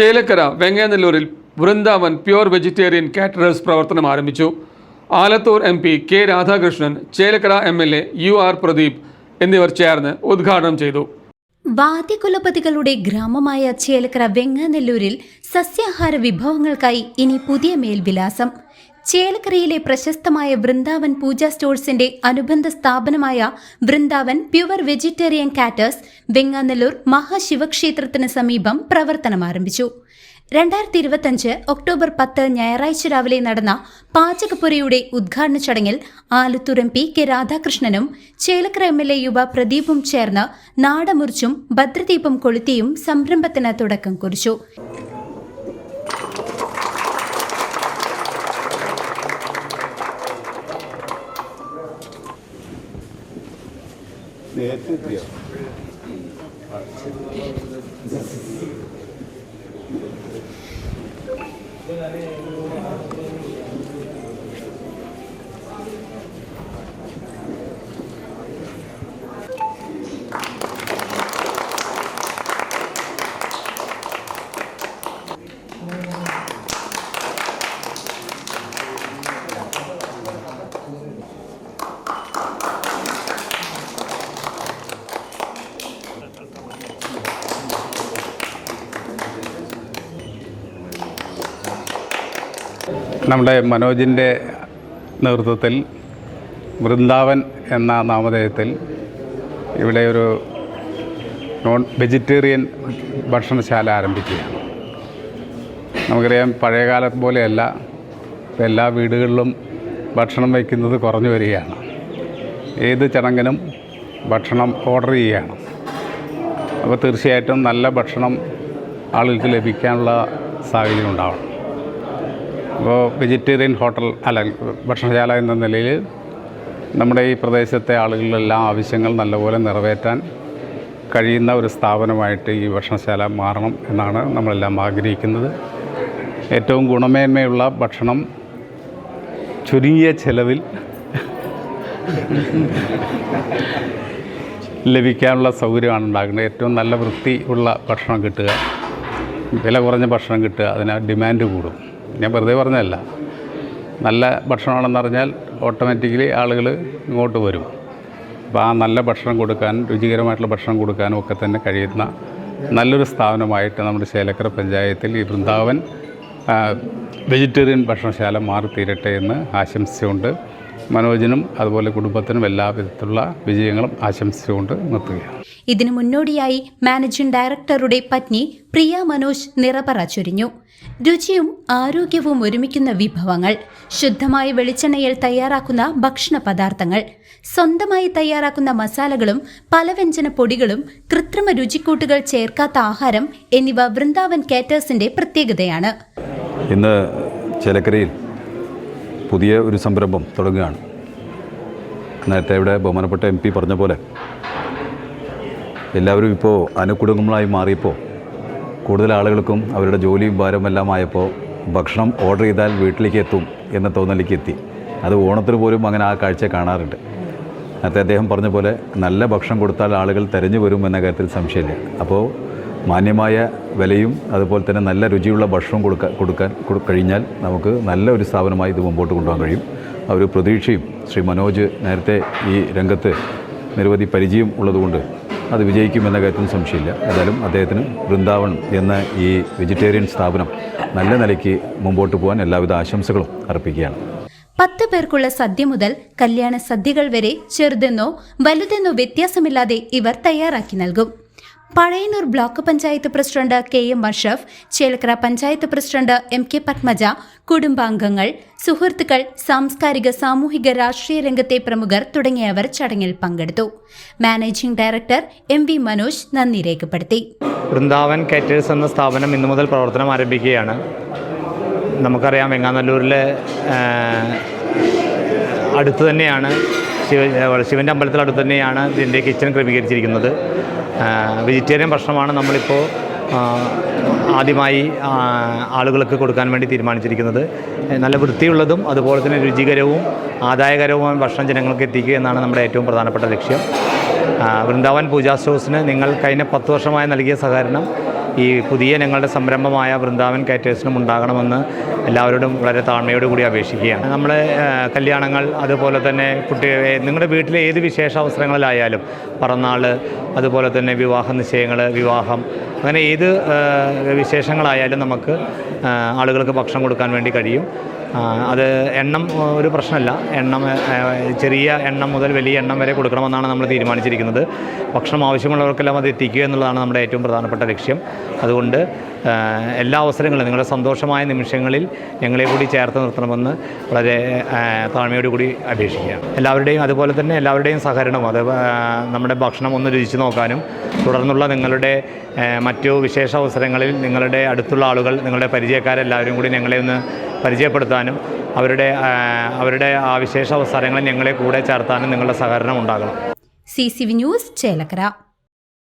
ചേലക്കര വെങ്ങാനല്ലൂരിൽ Vrindavan pure vegetarian caterers പ്രവർത്തനം ആരംഭിച്ചു. Alathur MP K Radhakrishnan, Chelakkara MLA UR Pradeep എന്നിവർ ചേർന്ന് ഉദ്ഘാടനം ചെയ്തു. വാദ്യകുലപതികളുടെ ഗ്രാമമായ ചേലക്കര വെങ്ങാനല്ലൂരിൽ സസ്യാഹാര വിഭവങ്ങൾക്കായി ഇനി പുതിയ മേൽവിലാസം. ചേലക്കരയിലെ പ്രശസ്തമായ വൃന്ദാവൻ പൂജ സ്റ്റോഴ്സിന്റെ അനുബന്ധ സ്ഥാപനമായ Vrindavan pure vegetarian caterers Venganallur മഹാശിവക്ഷേത്രത്തിന് സമീപം പ്രവർത്തനം ആരംഭിച്ചു. 2025 ഒക്ടോബർ 10 ഞായറാഴ്ച രാവിലെ നടന്ന പാചകപ്പുരയുടെ ഉദ്ഘാടന ചടങ്ങിൽ ആലത്തൂർ MP കെ രാധാകൃഷ്ണനും ചേലക്കര MLA UR പ്രദീപും ചേർന്ന് നാടമുറിച്ചും ഭദ്രദീപം കൊളുത്തിയും സംരംഭത്തിന് തുടക്കം കുറിച്ചു. നമ്മുടെ മനോജിൻ്റെ നേതൃത്വത്തിൽ വൃന്ദാവൻ എന്ന നാമധേയത്തിൽ ഇവിടെ ഒരു നോൺ വെജിറ്റേറിയൻ ഭക്ഷണശാല ആരംഭിക്കുകയാണ്. നമുക്കറിയാം, പഴയകാലം പോലെയല്ല, എല്ലാ വീടുകളിലും ഭക്ഷണം വയ്ക്കുന്നത് കുറഞ്ഞു വരികയാണ്. ഏത് ചടങ്ങിനും ഭക്ഷണം ഓർഡർ ചെയ്യുകയാണ്. അപ്പോൾ തീർച്ചയായിട്ടും നല്ല ഭക്ഷണം ആളുകൾക്ക് ലഭിക്കാനുള്ള സാഹചര്യം ഉണ്ടാവണം. അപ്പോൾ വെജിറ്റേറിയൻ ഭക്ഷണശാല എന്ന നിലയിൽ നമ്മുടെ ഈ പ്രദേശത്തെ ആളുകളിലെല്ലാം ആവശ്യങ്ങൾ നല്ലപോലെ നിറവേറ്റാൻ കഴിയുന്ന ഒരു സ്ഥാപനമായിട്ട് ഈ ഭക്ഷണശാല മാറണം എന്നാണ് നമ്മളെല്ലാം ആഗ്രഹിക്കുന്നത്. ഏറ്റവും ഗുണമേന്മയുള്ള ഭക്ഷണം ചുരുങ്ങിയ ചെലവിൽ ലഭിക്കാനുള്ള സൗകര്യമാണ് ഉണ്ടാക്കുന്നത്. ഏറ്റവും നല്ല വൃത്തി ഉള്ള ഭക്ഷണം കിട്ടുക, വില കുറഞ്ഞ ഭക്ഷണം കിട്ടുക, അതിന് ഡിമാൻഡ് കൂടും. ഞാൻ വെറുതെ പറഞ്ഞതല്ല. നല്ല ഭക്ഷണമാണെന്ന് പറഞ്ഞാൽ ഓട്ടോമാറ്റിക്കലി ആളുകൾ ഇങ്ങോട്ട് വരും. അപ്പോൾ ആ നല്ല ഭക്ഷണം കൊടുക്കാനും രുചികരമായിട്ടുള്ള ഭക്ഷണം കൊടുക്കാനും ഒക്കെ തന്നെ കഴിയുന്ന നല്ലൊരു സ്ഥാപനമായിട്ട് നമ്മുടെ ചേലക്കര പഞ്ചായത്തിൽ ഈ വൃന്ദാവൻ വെജിറ്റേറിയൻ ഭക്ഷണശാല മാറിത്തീരട്ടെ എന്ന് ആശംസിച്ചുകൊണ്ട് മനോജിനും അതുപോലെ കുടുംബത്തിനും എല്ലാവിധത്തിലുള്ള വിജയങ്ങളും ആശംസിച്ചുകൊണ്ട് നിർത്തുകയാണ്. ഇതിനു മുന്നോടിയായി മാനേജിംഗ് ഡയറക്ടറുടെ പത്നി പ്രിയ മനോജ് നിറപറ ചൊരിഞ്ഞു. രുചിയും ആരോഗ്യവും ഒരുമിക്കുന്ന വിഭവങ്ങൾ, ശുദ്ധമായ വെളിച്ചെണ്ണയിൽ തയ്യാറാക്കുന്ന ഭക്ഷണ പദാർത്ഥങ്ങൾ, സ്വന്തമായി തയ്യാറാക്കുന്ന മസാലകളും പലവ്യഞ്ജന പൊടികളും കൃത്രിമ രുചിക്കൂട്ടുകൾ ചേർക്കാത്ത ആഹാരം എന്നിവ വൃന്ദാവൻ കാറ്റേഴ്സിന്റെ പ്രത്യേകതയാണ്. ഇന്ന് ചേലക്കരയിൽ പുതിയ ഒരു സംരംഭം തുടങ്ങുകയാണ്. നേരത്തെ ഇവിടെ ബഹുമാനപ്പെട്ട MP പറഞ്ഞ പോലെ എല്ലാവരും ഇപ്പോൾ അനുകുടുംബങ്ങളായി മാറിയപ്പോൾ കൂടുതൽ ആളുകൾക്കും അവരുടെ ജോലിയും ഭാരമെല്ലാം ആയപ്പോൾ ഭക്ഷണം ഓർഡർ ചെയ്താൽ വീട്ടിലേക്ക് എത്തും എന്ന തോന്നലിലേക്ക് എത്തി. അത് ഓണത്തിന് പോലും അങ്ങനെ ആ കാഴ്ച കാണാറുണ്ട്. നേരത്തെ അദ്ദേഹം പറഞ്ഞ പോലെ നല്ല ഭക്ഷണം കൊടുത്താൽ ആളുകൾ തിരഞ്ഞു വരും എന്ന കാര്യത്തിൽ സംശയമില്ല. അപ്പോൾ മാന്യമായ വിലയും അതുപോലെ തന്നെ നല്ല രുചിയുള്ള ഭക്ഷണം കൊടുക്കാൻ കഴിഞ്ഞാൽ നമുക്ക് നല്ല ഒരു സ്ഥാപനമായി ഇത് മുമ്പോട്ട് കൊണ്ടുപോകാൻ കഴിയും. ആ ഒരു പ്രതീക്ഷയും ശ്രീ മനോജ് നേരത്തെ ഈ രംഗത്ത് നിരവധി പരിചയം ഉള്ളതുകൊണ്ട് അത് വിജയിക്കുമെന്ന കാര്യത്തിൽ സംശയമില്ല. ഏതായാലും അദ്ദേഹത്തിന് വൃന്ദാവൻ എന്ന ഈ വെജിറ്റേറിയൻ സ്ഥാപനം നല്ല നിലയ്ക്ക് മുമ്പോട്ട് പോകാൻ എല്ലാവിധ ആശംസകളും അർപ്പിക്കുകയാണ്. 10 പേർക്കുള്ള സദ്യ മുതൽ കല്യാണ സദ്യകൾ വരെ ചെറുതെന്നോ വലുതെന്നോ വ്യത്യാസമില്ലാതെ ഇവർ തയ്യാറാക്കി നൽകും. Pazhayannur block panchayat president KM Ashraf, Chelakkara panchayat president MK Padmaja, കുടുംബാംഗങ്ങൾ, സുഹൃത്തുക്കൾ, സാംസ്കാരിക സാമൂഹിക രാഷ്ട്രീയ രംഗത്തെ പ്രമുഖർ തുടങ്ങിയവർ ചടങ്ങിൽ പങ്കെടുത്തു. മാനേജിംഗ് ഡയറക്ടർ MV മനോജ് നന്ദി രേഖപ്പെടുത്തി. വൃന്ദാവൻ കാറ്റേഴ്സ് എന്ന സ്ഥാപനം ഇന്നു മുതൽ പ്രവർത്തനം ആരംഭിക്കുകയാണ്. നമുക്കറിയാം, വെങ്ങാനല്ലൂരിലെ അടുത്ത് തന്നെയാണ് ശിവൻ്റെ അമ്പലത്തിലടുത്ത് തന്നെയാണ് ഇതിൻ്റെ കിച്ചൺ ക്രമീകരിച്ചിരിക്കുന്നത്. വെജിറ്റേറിയൻ ഭക്ഷണമാണ് നമ്മളിപ്പോൾ ആദ്യമായി ആളുകൾക്ക് കൊടുക്കാൻ വേണ്ടി തീരുമാനിച്ചിരിക്കുന്നത്. നല്ല വൃത്തിയുള്ളതും അതുപോലെ തന്നെ രുചികരവും ആദായകരവുമായ ഭക്ഷണം ജനങ്ങൾക്ക് എത്തിക്കുക എന്നാണ് നമ്മുടെ ഏറ്റവും പ്രധാനപ്പെട്ട ലക്ഷ്യം. വൃന്ദാവൻ പൂജാ സ്റ്റോഴ്സിന് നിങ്ങൾ കഴിഞ്ഞ 10 വർഷമായി നൽകിയ സഹകരണം ഈ പുതിയ ഞങ്ങളുടെ സംരംഭമായ വൃന്ദാവൻ കാറ്റേഴ്സിനും ഉണ്ടാകണമെന്ന് എല്ലാവരോടും വളരെ താഴ്മയോടുകൂടി അപേക്ഷിക്കുകയാണ്. നമ്മുടെ കല്യാണങ്ങൾ, അതുപോലെ തന്നെ നിങ്ങളുടെ വീട്ടിലെ ഏത് വിശേഷ അവസരങ്ങളിലായാലും, പിറന്നാൾ, അതുപോലെ തന്നെ വിവാഹ നിശ്ചയങ്ങൾ, വിവാഹം, അങ്ങനെ ഏത് വിശേഷങ്ങളായാലും നമുക്ക് ആളുകൾക്ക് ഭക്ഷണം കൊടുക്കാൻ വേണ്ടി കഴിയും. അത് എണ്ണം ഒരു പ്രശ്നമല്ല. ചെറിയ എണ്ണം മുതൽ വലിയ എണ്ണം വരെ കൊടുക്കണമെന്നാണ് നമ്മൾ തീരുമാനിച്ചിരിക്കുന്നത്. ഭക്ഷണം ആവശ്യമുള്ളവർക്കെല്ലാം അത് എത്തിക്കുക എന്നുള്ളതാണ് നമ്മുടെ ഏറ്റവും പ്രധാനപ്പെട്ട ലക്ഷ്യം. അതുകൊണ്ട് എല്ലാ അവസരങ്ങളും നിങ്ങളുടെ സന്തോഷമായ നിമിഷങ്ങളിൽ ഞങ്ങളെ കൂടി ചേർത്ത് നിർത്തണമെന്ന് വളരെ താഴ്മയോടുകൂടി അപേക്ഷിക്കുകയാണ്. അതുപോലെ തന്നെ എല്ലാവരുടെയും സഹകരണം, അത് നമ്മുടെ ഭക്ഷണം ഒന്ന് രുചിച്ച് നോക്കാനും, തുടർന്നുള്ള നിങ്ങളുടെ മറ്റു വിശേഷ അവസരങ്ങളിൽ നിങ്ങളുടെ അടുത്തുള്ള ആളുകൾ, നിങ്ങളുടെ പരിചയക്കാരെല്ലാവരും കൂടി ഞങ്ങളെ ഒന്ന് പരിചയപ്പെടുത്താനും അവരുടെ ആ വിശേഷ അവസരങ്ങളിൽ ഞങ്ങളെ കൂടെ ചേർത്താനും നിങ്ങളുടെ സഹകരണം ഉണ്ടാകണം. CCV news, Chelakkara.